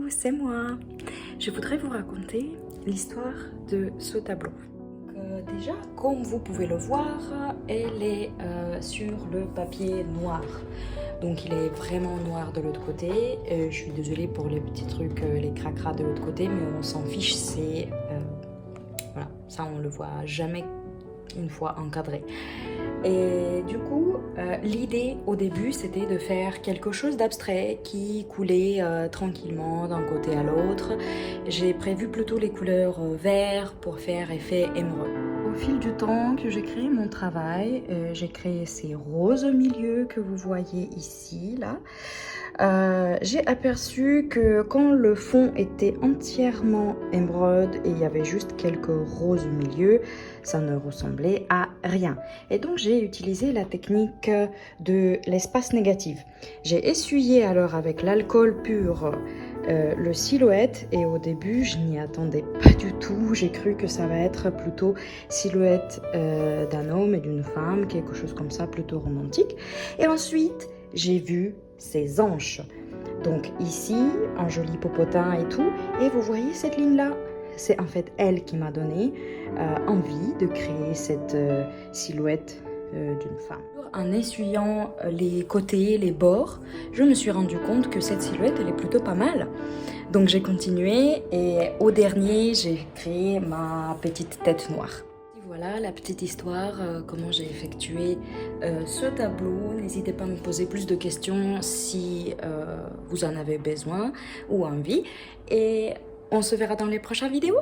c'est moi. Je voudrais vous raconter l'histoire de ce tableau. Déjà, comme vous pouvez le voir, elle est sur le papier noir. Donc il est vraiment noir de l'autre côté. Je suis désolée pour les petits trucs, les cracras de l'autre côté, mais on s'en fiche, c'est... voilà, ça on le voit jamais une fois encadré. Et du coup, l'idée au début, c'était de faire quelque chose d'abstrait qui coulait tranquillement d'un côté à l'autre. J'ai prévu plutôt les couleurs vert pour faire effet émeraude. Au fil du temps que j'ai créé mon travail, j'ai créé ces roses au milieu que vous voyez ici, là. J'ai aperçu que quand le fond était entièrement émeraude et il y avait juste quelques roses au milieu, ça ne ressemblait à rien. Et donc j'ai utilisé la technique de l'espace négatif. J'ai essuyé alors avec l'alcool pur le silhouette et au début je n'y attendais pas du tout. J'ai cru que ça va être plutôt silhouette d'un homme et d'une femme, quelque chose comme ça, plutôt romantique. Et ensuite j'ai vu ses hanches. Donc ici, un joli popotin et tout. Et vous voyez cette ligne-là? C'est en fait elle qui m'a donné envie de créer cette silhouette d'une femme. En essuyant les côtés, les bords, je me suis rendu compte que cette silhouette, elle est plutôt pas mal. Donc j'ai continué et au dernier, j'ai créé ma petite tête noire. Voilà la petite histoire, comment j'ai effectué ce tableau. N'hésitez pas à me poser plus de questions si vous en avez besoin ou envie. Et on se verra dans les prochaines vidéos.